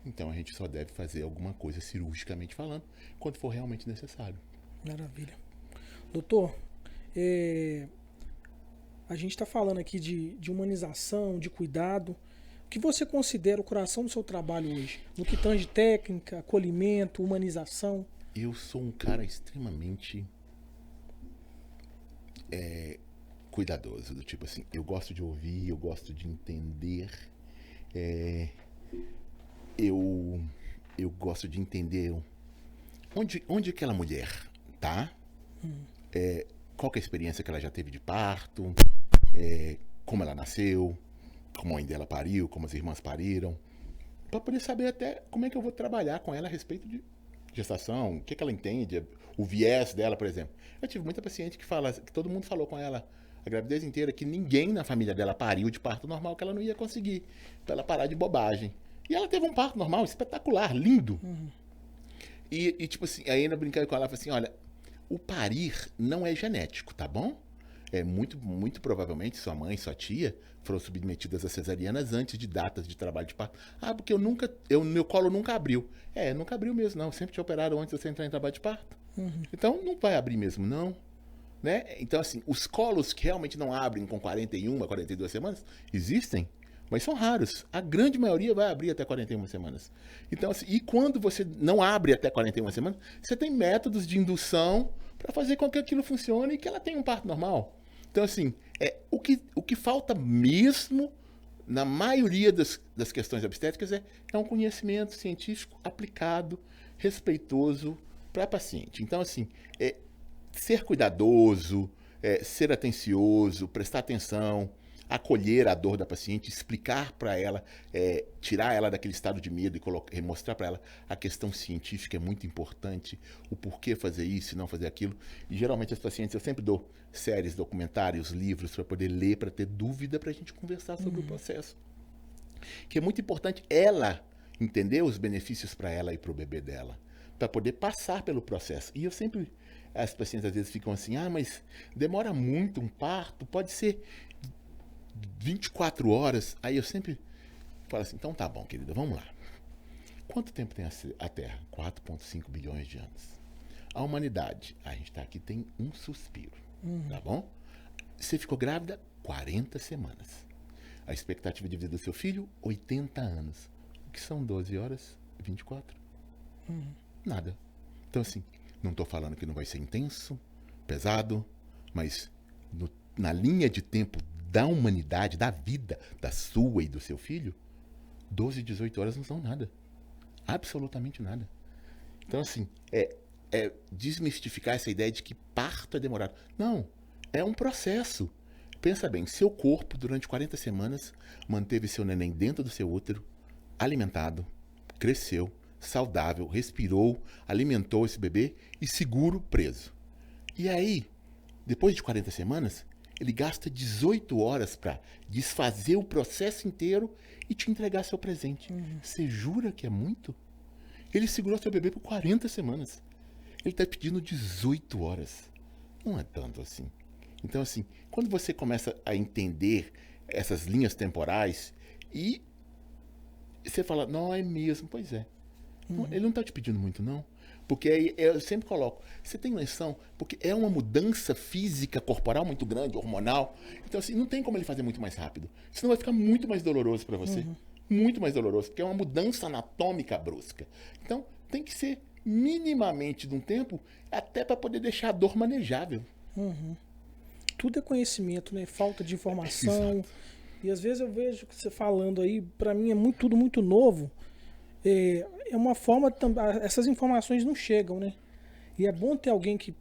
Então a gente só deve fazer alguma coisa cirurgicamente falando quando for realmente necessário. Maravilha. Doutor, a gente está falando aqui de humanização, de cuidado. O que você considera o coração do seu trabalho hoje? No que tange técnica, acolhimento, humanização? Eu sou um cara extremamente cuidadoso, do tipo assim, eu gosto de ouvir, eu gosto de entender, eu gosto de entender onde aquela mulher tá, qual que é a experiência que ela já teve de parto, como ela nasceu, como a mãe dela pariu, como as irmãs pariram, para poder saber até como é que eu vou trabalhar com ela a respeito de gestação, o que ela entende, o viés dela, por exemplo. Eu tive muita paciente que fala, que todo mundo falou com ela a gravidez inteira, que ninguém na família dela pariu de parto normal, que ela não ia conseguir, para ela parar de bobagem. E ela teve um parto normal, espetacular, lindo. E tipo assim, aí ainda brincando com ela, falei assim, olha, o parir não é genético, tá bom? Muito provavelmente sua mãe, sua tia foram submetidas a cesarianas antes de datas de trabalho de parto. Porque meu colo nunca abriu. Nunca abriu mesmo, não. Sempre te operaram antes de você entrar em trabalho de parto. Então não vai abrir mesmo, não. Né? Então, assim, os colos que realmente não abrem com 41, 42 semanas existem, mas são raros. A grande maioria vai abrir até 41 semanas. Então, assim, e quando você não abre até 41 semanas, você tem métodos de indução para fazer com que aquilo funcione e que ela tenha um parto normal. Então, assim, o que falta mesmo na maioria das questões obstétricas é um conhecimento científico aplicado, respeitoso para paciente. Então, assim, ser cuidadoso, ser atencioso, prestar atenção, acolher a dor da paciente, explicar para ela, tirar ela daquele estado de medo e mostrar para ela a questão científica é muito importante, o porquê fazer isso e não fazer aquilo. E geralmente as pacientes, eu sempre dou séries, documentários, livros para poder ler, para ter dúvida, para a gente conversar sobre o processo. Que é muito importante ela entender os benefícios para ela e para o bebê dela, para poder passar pelo processo. E eu sempre, as pacientes às vezes ficam assim, mas demora muito um parto, pode ser 24 horas. Aí eu sempre falo assim, então tá bom, querida, vamos lá. Quanto tempo tem a Terra? 4,5 bilhões de anos. A humanidade, a gente tá aqui, tem um suspiro, tá bom? Você ficou grávida 40 semanas. A expectativa de vida do seu filho, 80 anos. O que são 12 horas? 24? Nada. Então assim, não tô falando que não vai ser intenso, pesado, mas na linha de tempo da humanidade, da vida, da sua e do seu filho, 12, 18 horas não são nada. Absolutamente nada. Então, assim, desmistificar essa ideia de que parto é demorado. Não, é um processo. Pensa bem, seu corpo, durante 40 semanas, manteve seu neném dentro do seu útero, alimentado, cresceu, saudável, respirou, alimentou esse bebê e seguro, preso. E aí, depois de 40 semanas, ele gasta 18 horas para desfazer o processo inteiro e te entregar seu presente. Você jura que é muito? Ele segurou seu bebê por 40 semanas. Ele está pedindo 18 horas. Não é tanto assim. Então, assim, quando você começa a entender essas linhas temporais e você fala, não, é mesmo, pois é. Ele não está te pedindo muito, não. Porque aí eu sempre coloco, você tem noção, porque é uma mudança física, corporal muito grande, hormonal. Então, assim, não tem como ele fazer muito mais rápido. Senão vai ficar muito mais doloroso para você. Muito mais doloroso, porque é uma mudança anatômica brusca. Então, tem que ser minimamente de um tempo, até para poder deixar a dor manejável. Tudo é conhecimento, né? Falta de informação. E às vezes eu vejo que você falando aí, para mim é tudo muito novo. É uma forma, essas informações não chegam, né? E é bom ter alguém que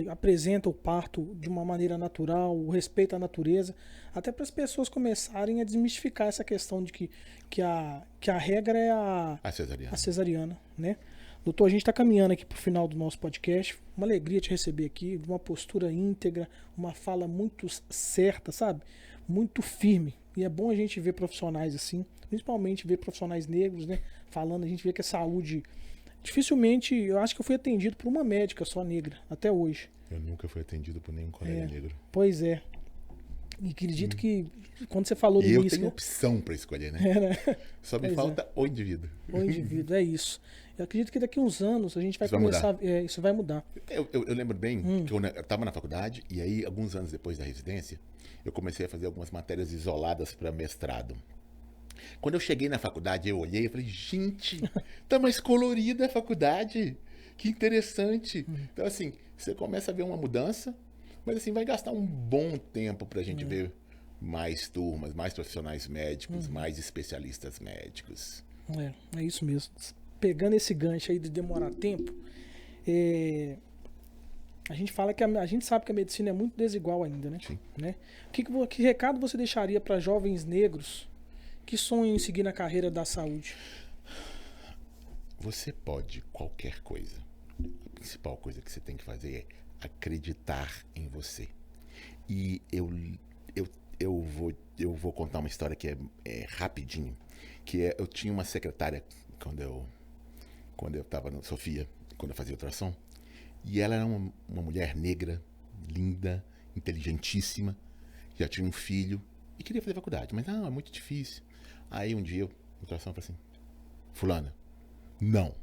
apresenta o parto de uma maneira natural, o respeito à natureza, até para as pessoas começarem a desmistificar essa questão de que a regra é a cesariana, né? Doutor, a gente está caminhando aqui para o final do nosso podcast. Uma alegria te receber aqui, de uma postura íntegra, uma fala muito certa, sabe? Muito firme. E é bom a gente ver profissionais assim, principalmente ver profissionais negros, né? Falando, a gente vê que a saúde... Dificilmente, eu acho que eu fui atendido por uma médica só negra, até hoje. Eu nunca fui atendido por nenhum colega negro. Pois é. E acredito que, quando você falou do início... eu tenho opção para escolher, né? né? Só me falta o indivíduo. O indivíduo, é isso. Eu acredito que daqui a uns anos a gente vai começar... isso vai mudar. Eu lembro bem que eu estava na faculdade e aí, alguns anos depois da residência, eu comecei a fazer algumas matérias isoladas para mestrado. Quando eu cheguei na faculdade, eu olhei e falei, gente, tá mais colorida a faculdade. Que interessante. Então, assim, você começa a ver uma mudança, mas assim, vai gastar um bom tempo pra gente ver mais turmas, mais profissionais médicos, mais especialistas médicos. É isso mesmo. Pegando esse gancho aí de demorar tempo, a gente fala que a gente sabe que a medicina é muito desigual ainda, né? Sim. Né? Que recado você deixaria para jovens negros que sonham em seguir na carreira da saúde? Você pode qualquer coisa. A principal coisa que você tem que fazer é acreditar em você. E eu vou contar uma história que é rapidinho. Eu tinha uma secretária quando eu estava no Sofia, quando eu fazia ultrassom. E ela era uma mulher negra, linda, inteligentíssima. Já tinha um filho e queria fazer faculdade. Mas não, é muito difícil. Aí um dia o ultrassom falou assim, fulana, não.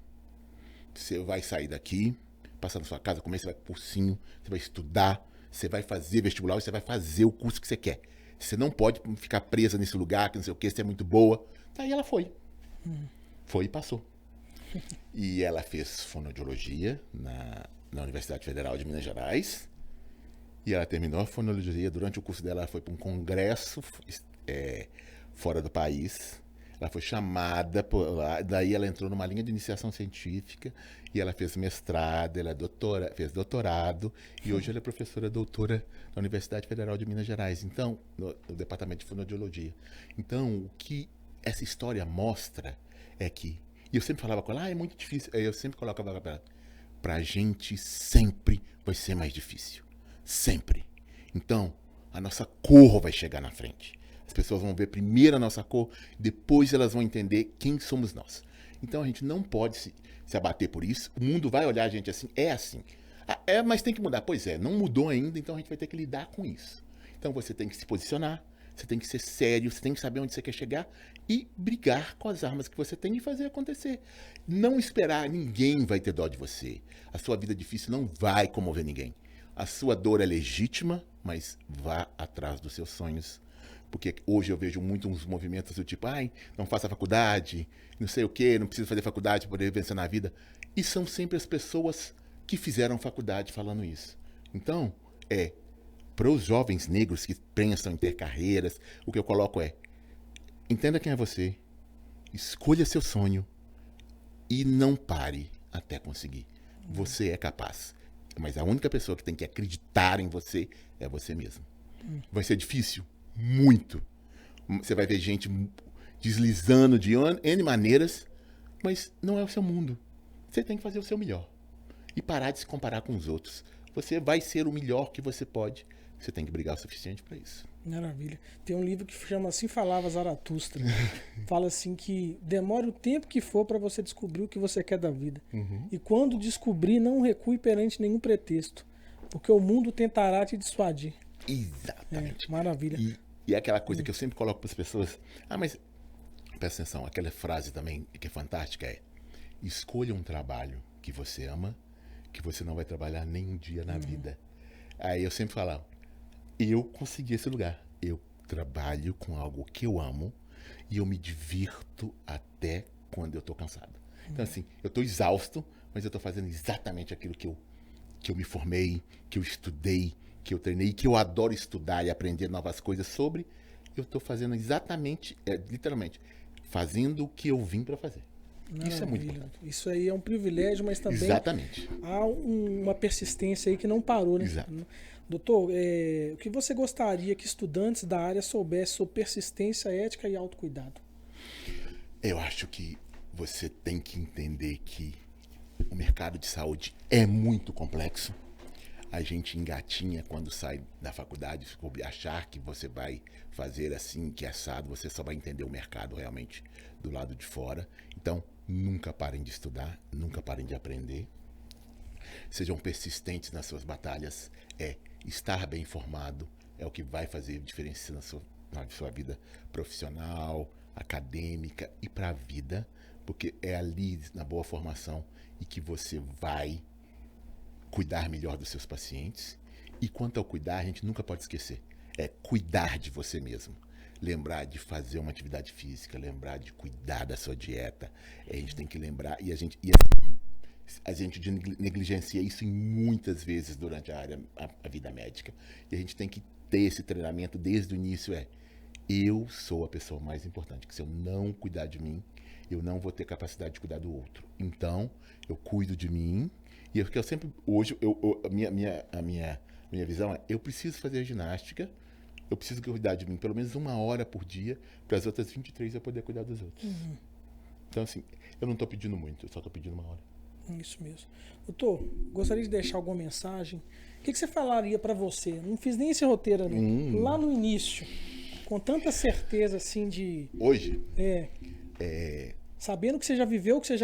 Você vai sair daqui, passar na sua casa, comer, você vai pro cursinho, você vai estudar, você vai fazer vestibular, você vai fazer o curso que você quer. Você não pode ficar presa nesse lugar, que não sei o que, você é muito boa. Aí ela foi. Foi e passou. E ela fez fonoaudiologia na Universidade Federal de Minas Gerais. E ela terminou a fonoaudiologia. Durante o curso dela, ela foi para um congresso fora do país. Ela foi chamada por lá, daí ela entrou numa linha de iniciação científica e ela fez mestrado, ela fez doutorado e hoje ela é professora doutora da Universidade Federal de Minas Gerais, então, no departamento de fonoaudiologia. Então, o que essa história mostra é que, e eu sempre falava com ela, é muito difícil, eu sempre colocava para ela, pra gente sempre vai ser mais difícil, sempre. Então, a nossa cor vai chegar na frente. As pessoas vão ver primeiro a nossa cor, depois elas vão entender quem somos nós. Então a gente não pode se abater por isso. O mundo vai olhar a gente assim, é assim. Mas tem que mudar. Pois é, não mudou ainda, então a gente vai ter que lidar com isso. Então você tem que se posicionar, você tem que ser sério, você tem que saber onde você quer chegar e brigar com as armas que você tem e fazer acontecer. Não esperar, ninguém vai ter dó de você. A sua vida difícil não vai comover ninguém. A sua dor é legítima, mas vá atrás dos seus sonhos. Porque hoje eu vejo muito uns movimentos do tipo, não faça faculdade, não sei o quê, não preciso fazer faculdade para poder vencer na vida. E são sempre as pessoas que fizeram faculdade falando isso. Então, para os jovens negros que pensam em ter carreiras, o que eu coloco entenda quem é você, escolha seu sonho e não pare até conseguir. Você é capaz. Mas a única pessoa que tem que acreditar em você é você mesmo. Vai ser difícil? Muito. Você vai ver gente deslizando de N maneiras, mas não é o seu mundo. Você tem que fazer o seu melhor. E parar de se comparar com os outros. Você vai ser o melhor que você pode. Você tem que brigar o suficiente para isso. Maravilha. Tem um livro que chama Assim Falava Zaratustra. Fala assim que demore o tempo que for para você descobrir o que você quer da vida. E quando descobrir, não recue perante nenhum pretexto. Porque o mundo tentará te dissuadir. Exatamente. Maravilha. E é aquela coisa que eu sempre coloco para as pessoas. Mas presta atenção, aquela frase também que é fantástica é: escolha um trabalho que você ama, que você não vai trabalhar nem um dia na vida. Aí eu sempre falo, eu consegui esse lugar. Eu trabalho com algo que eu amo e eu me divirto até quando eu tô cansado. Então assim, eu tô exausto, mas eu tô fazendo exatamente aquilo que eu me formei, que eu estudei, que eu treinei, que eu adoro estudar e aprender novas coisas sobre. Eu tô fazendo exatamente, literalmente, fazendo o que eu vim para fazer. Isso é muito importante. Isso aí é um privilégio, mas também Exatamente. há uma persistência aí que não parou, né? Exato. Doutor, o que você gostaria que estudantes da área soubessem sobre persistência, ética e autocuidado? Eu acho que você tem que entender que o mercado de saúde é muito complexo. A gente engatinha quando sai da faculdade, achar que você vai fazer assim, que é assado, você só vai entender o mercado realmente do lado de fora. Então, nunca parem de estudar, nunca parem de aprender. Sejam persistentes nas suas batalhas. Estar bem informado é o que vai fazer diferença na sua vida profissional, acadêmica e para a vida, porque é ali, na boa formação, e que você vai cuidar melhor dos seus pacientes. E quanto ao cuidar, a gente nunca pode esquecer, cuidar de você mesmo. Lembrar de fazer uma atividade física, lembrar de cuidar da sua dieta. A gente tem que lembrar, e a gente negligencia isso muitas vezes durante a vida médica. E a gente tem que ter esse treinamento desde o início, eu sou a pessoa mais importante, que se eu não cuidar de mim, eu não vou ter capacidade de cuidar do outro. Então, eu cuido de mim, e eu sempre, hoje, a minha visão eu preciso fazer ginástica, eu preciso cuidar de mim pelo menos 1 hora por dia, para as outras 23 eu poder cuidar dos outros. Então, assim, eu não estou pedindo muito, eu só estou pedindo 1 hora. Isso mesmo. Doutor, gostaria de deixar alguma mensagem. O que você falaria para você? Não fiz nem esse roteiro ali. Lá no início, com tanta certeza assim de... Hoje? Sabendo que você já viveu, se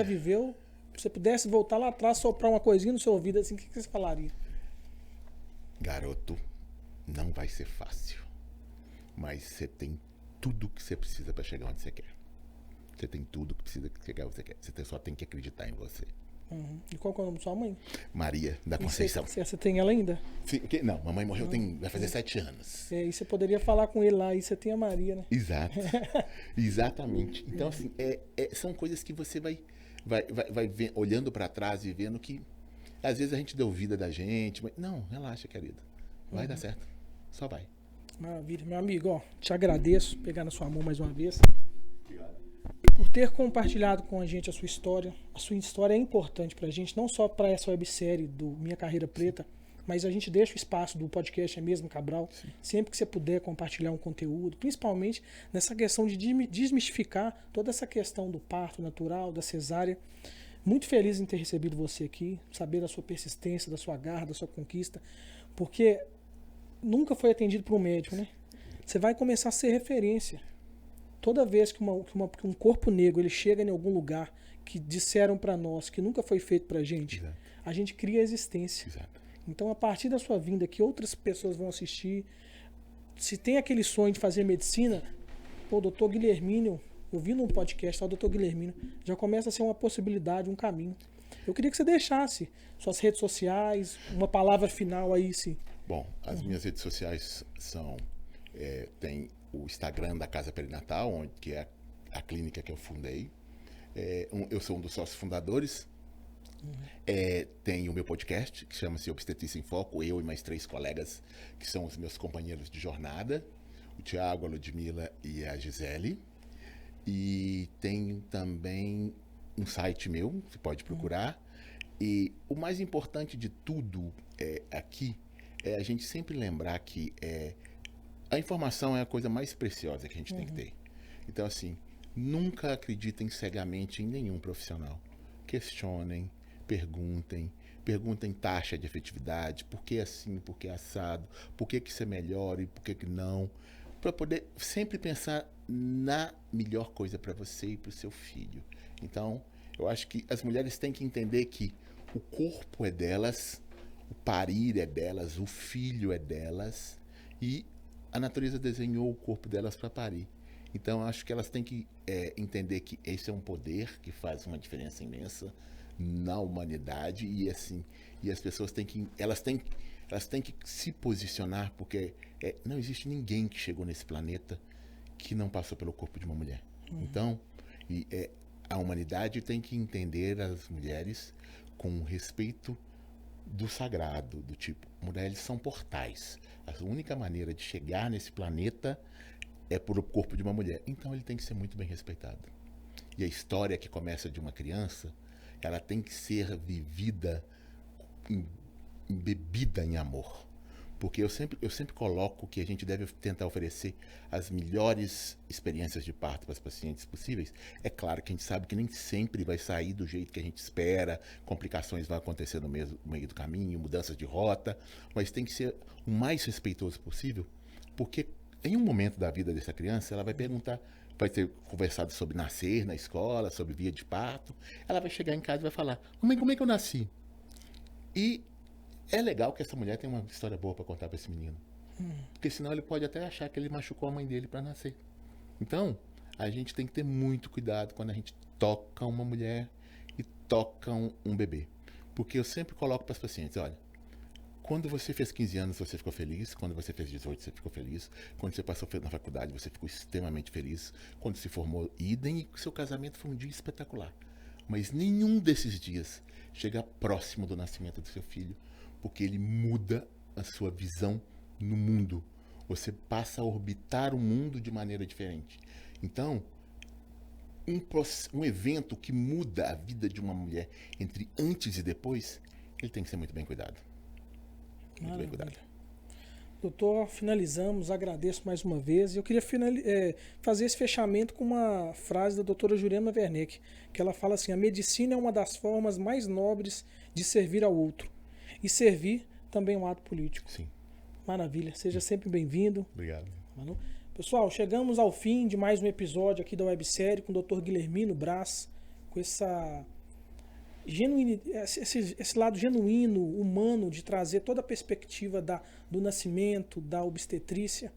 você pudesse voltar lá atrás, soprar uma coisinha no seu ouvido, assim, o que você falaria? Garoto, não vai ser fácil. Mas você tem tudo que você precisa para chegar onde você quer. Você tem tudo que precisa chegar onde você quer. Você só tem que acreditar em você. E qual é o nome da sua mãe? Maria da Conceição. Você tem ela ainda? Sim, não, mamãe morreu vai fazer 7 anos. E você poderia falar com ele lá, e você tem a Maria, né? Exato. Exatamente. Então, assim, são coisas que você vai ver, olhando para trás e vendo que às vezes a gente duvida da gente, mas não, relaxa, querido. Vai dar certo. Só vai. Maravilha. Meu amigo, te agradeço, pegar na sua mão mais uma vez. Por ter compartilhado com a gente a sua história. A sua história é importante pra gente, não só para essa websérie do Minha Carreira Preta, mas a gente deixa o espaço do podcast mesmo, Cabral, sempre que você puder compartilhar um conteúdo, principalmente nessa questão de desmistificar toda essa questão do parto natural, da cesárea. Muito feliz em ter recebido você aqui, saber da sua persistência, da sua garra, da sua conquista, porque nunca foi atendido por um médico, né? Você vai começar a ser referência. Toda vez que um corpo negro ele chega em algum lugar que disseram para nós que nunca foi feito pra gente, Exato. A gente cria existência. Exato. Então, a partir da sua vinda, que outras pessoas vão assistir, se tem aquele sonho de fazer medicina, o doutor Guilhermínio, eu vi num podcast, o doutor Guilhermínio, já começa a ser uma possibilidade, um caminho. Eu queria que você deixasse suas redes sociais, uma palavra final aí, sim. Bom, as minhas redes sociais são... tem o Instagram da Casa Perinatal, que é a clínica que eu fundei. Eu sou um dos sócios fundadores. Tem o meu podcast, que chama-se Obstetrícia em Foco, eu e mais 3 colegas, que são os meus companheiros de jornada, o Tiago, a Ludmila e a Gisele. E tem também um site meu, você pode procurar. E o mais importante de tudo aqui é a gente sempre lembrar que a informação é a coisa mais preciosa que a gente tem que ter. Então, assim, nunca acreditem cegamente em nenhum profissional. Questionem, perguntem taxa de efetividade, por que assim, por que assado, por que isso é melhor e por que não, para poder sempre pensar na melhor coisa para você e para o seu filho. Então, eu acho que as mulheres têm que entender que o corpo é delas, o parir é delas, o filho é delas, e a natureza desenhou o corpo delas para parir. Então, acho que elas têm que entender que esse é um poder que faz uma diferença imensa na humanidade, e assim, e as pessoas têm que, elas têm que se posicionar, porque não existe ninguém que chegou nesse planeta que não passou pelo corpo de uma mulher. Então, a humanidade tem que entender as mulheres com respeito do sagrado, do tipo, mulheres são portais. A única maneira de chegar nesse planeta é por o corpo de uma mulher. Então ele tem que ser muito bem respeitado. E a história que começa de uma criança, ela tem que ser vivida, embebida em amor. Porque eu sempre coloco que a gente deve tentar oferecer as melhores experiências de parto para as pacientes possíveis. É claro que a gente sabe que nem sempre vai sair do jeito que a gente espera, complicações vão acontecer no meio do caminho, mudanças de rota, mas tem que ser o mais respeitoso possível, porque em um momento da vida dessa criança, ela vai perguntar, vai ter conversado sobre nascer na escola, sobre via de parto, ela vai chegar em casa e vai falar, mãe, como é que eu nasci? E é legal que essa mulher tenha uma história boa para contar para esse menino. Porque senão ele pode até achar que ele machucou a mãe dele para nascer. Então, a gente tem que ter muito cuidado quando a gente toca uma mulher e toca um bebê. Porque eu sempre coloco para as pacientes, olha, quando você fez 15 anos, você ficou feliz. Quando você fez 18, você ficou feliz. Quando você passou na faculdade, você ficou extremamente feliz. Quando se formou, idem, e seu casamento foi um dia espetacular. Mas nenhum desses dias chega próximo do nascimento do seu filho, porque ele muda a sua visão no mundo. Você passa a orbitar o mundo de maneira diferente. Então, um evento que muda a vida de uma mulher entre antes e depois, ele tem que ser muito bem cuidado. Muito bem cuidado. Doutor, finalizamos, agradeço mais uma vez. Eu queria fazer esse fechamento com uma frase da doutora Jurema Werneck, que ela fala assim, a medicina é uma das formas mais nobres de servir ao outro. E servir também é um ato político. Sim. Maravilha. Seja sempre bem-vindo. Obrigado. Pessoal, chegamos ao fim de mais um episódio aqui da websérie com o Dr. Guilhermino Braz, com essa esse lado genuíno, humano, de trazer toda a perspectiva do nascimento, da obstetrícia.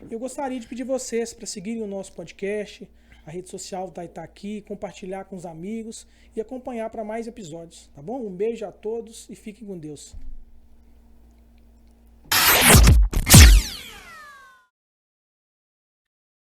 Eu gostaria de pedir vocês para seguirem o nosso podcast, a rede social vai estar aqui, compartilhar com os amigos e acompanhar para mais episódios, tá bom? Um beijo a todos e fiquem com Deus.